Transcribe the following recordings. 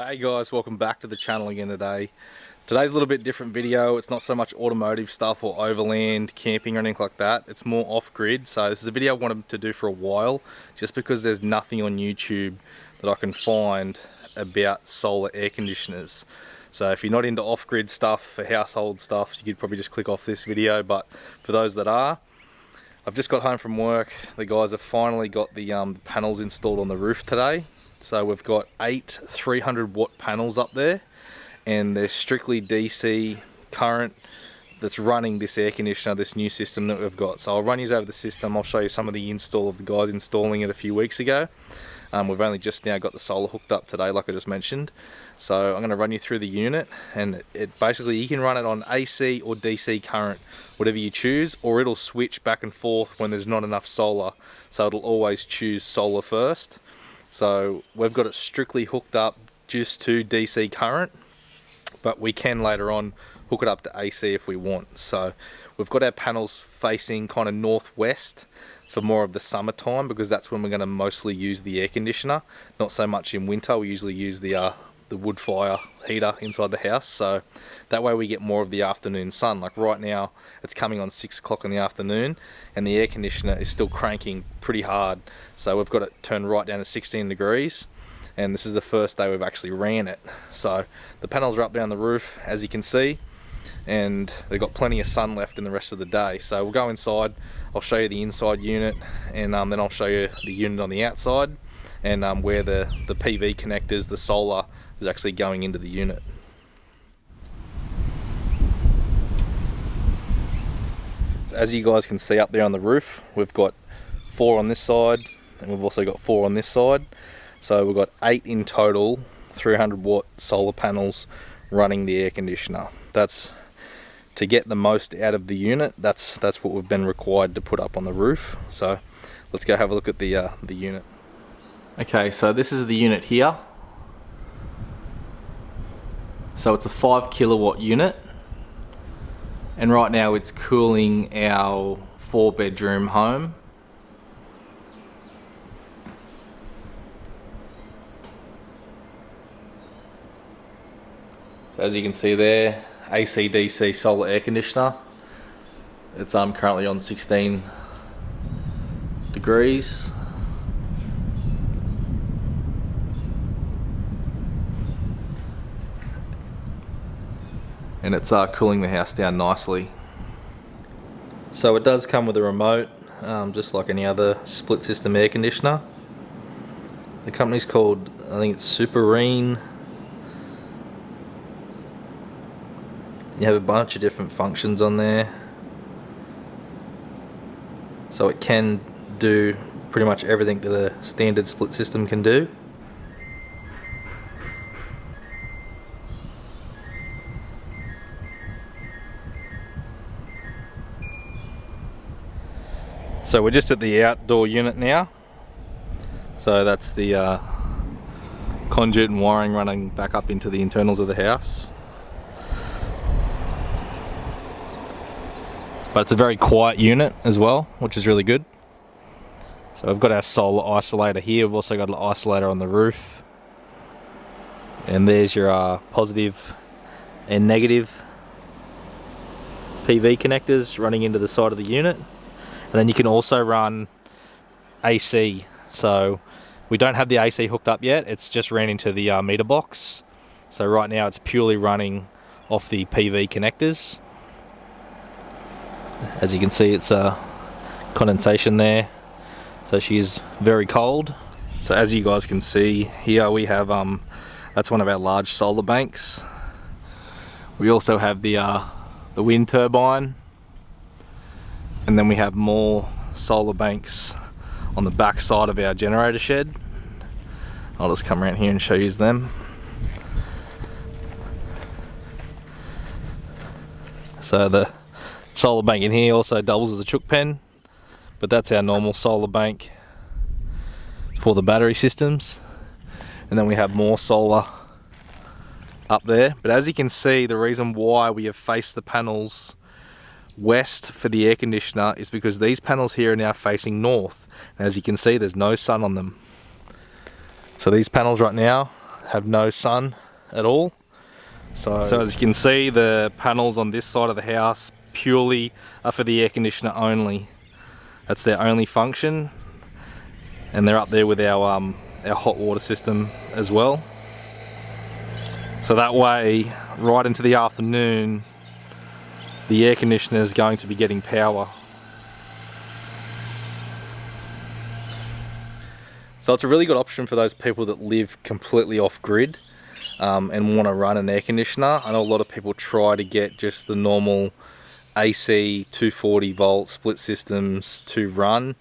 Hey guys, welcome back to the channel again today. Today's a little bit different video. It's not so much automotive stuff or overland, camping or anything like that. It's more off-grid. So this is a video I wanted to do for a while, just because there's nothing on YouTube that I can find about solar air conditioners. So if you're not into off-grid stuff, for household stuff, you could probably just click off this video. But for those that are, I've just got home from work. The guys have finally got the panels installed on the roof today. So we've got 8 300 watt panels up there, and they're strictly DC current that's running this air conditioner, this new system that we've got. So I'll run you over the system. I'll show you some of the install of the guys installing it a few weeks ago. We've only just now got the solar hooked up today, like I just mentioned. So I'm going to run you through the unit, and it basically, you can run it on AC or DC current, whatever you choose, or it'll switch back and forth when there's not enough solar. So it'll always choose solar first. So we've got it strictly hooked up just to DC current, but we can later on hook it up to AC if we want. So we've got our panels facing kind of northwest for more of the summertime, because that's when we're going to mostly use the air conditioner. Not so much in winter. We usually use the wood fire heater inside the house, so that way we get more of the afternoon sun. Like right now it's coming on 6 o'clock in the afternoon and the air conditioner is still cranking pretty hard, so we've got it turned right down to 16 degrees, and this is the first day we've actually ran it. So the panels are up down the roof, as you can see, and they've got plenty of sun left in the rest of the day. So we'll go inside, I'll show you the inside unit, and then I'll show you the unit on the outside, and where the PV connectors, the solar, is actually going into the unit. So as you guys can see up there on the roof, we've got 4 on this side, and we've also got 4 on this side. So we've got 8 in total, 300 watt solar panels running the air conditioner. That's to get the most out of the unit. That's what we've been required to put up on the roof. So let's go have a look at the unit. Okay, so this is the unit here. So it's a 5 kilowatt unit, and right now it's cooling our 4-bedroom home. So as you can see there, ACDC solar air conditioner. It's currently on 16 degrees. And it's cooling the house down nicely. So it does come with a remote, just like any other split system air conditioner. The company's called, I think it's Superen. You have a bunch of different functions on there. So it can do pretty much everything that a standard split system can do. So we're just at the outdoor unit now. So that's the conduit and wiring running back up into the internals of the house. But it's a very quiet unit as well, which is really good. So we've got our solar isolator here. We've also got an isolator on the roof. And there's your positive and negative PV connectors running into the side of the unit. And then you can also run AC. So we don't have the AC hooked up yet. It's just ran into the meter box. So right now it's purely running off the PV connectors. As you can see, it's condensation there. So she's very cold. So as you guys can see here, we have that's one of our large solar banks. We also have the wind turbine. And then we have more solar banks on the back side of our generator shed. I'll just come around here and show you them. So the solar bank in here also doubles as a chook pen, but that's our normal solar bank for the battery systems. And then we have more solar up there. But as you can see, the reason why we have faced the panels west for the air conditioner is because these panels here are now facing north, and as you can see, there's no sun on them. So these panels right now have no sun at all. So as you can see, the panels on this side of the house purely are for the air conditioner only. That's their only function, and they're up there with our hot water system as well. So that way, right into the afternoon, the air conditioner is going to be getting power. So it's a really good option for those people that live completely off grid and want to run an air conditioner. I know a lot of people try to get just the normal AC 240 volt split systems to run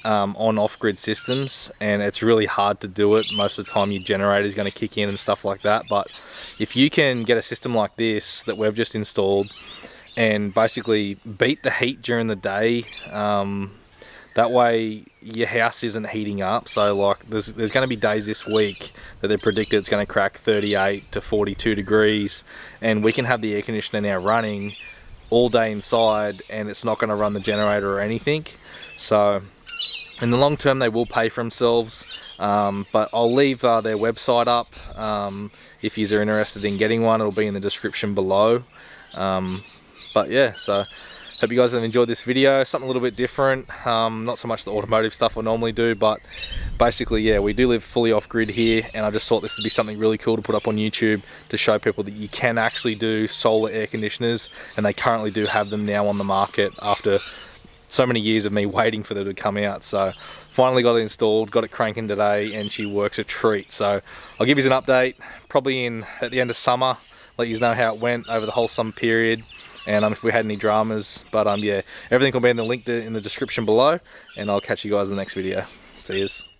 on off-grid systems, and it's really hard to do it. Most of the time your generator is going to kick in and stuff like that, but if you can get a system like this that we've just installed and basically beat the heat during the day, that way your house isn't heating up. So like there's going to be days this week that they're predicted it's going to crack 38 to 42 degrees, and we can have the air conditioner now running all day inside and it's not going to run the generator or anything. So in the long term they will pay for themselves, but I'll leave their website up. If you're interested in getting one, it'll be in the description below. But yeah, so hope you guys have enjoyed this video. Something a little bit different, not so much the automotive stuff I normally do, but basically yeah, we do live fully off grid here, and I just thought this would be something really cool to put up on YouTube to show people that you can actually do solar air conditioners, and they currently do have them now on the market after so many years of me waiting for them to come out. So finally got it installed, got it cranking today, and she works a treat. So I'll give you an update probably at the end of summer, let you know how it went over the whole summer period, and if we had any dramas. But yeah, everything will be in the link in the description below, and I'll catch you guys in the next video. See yous.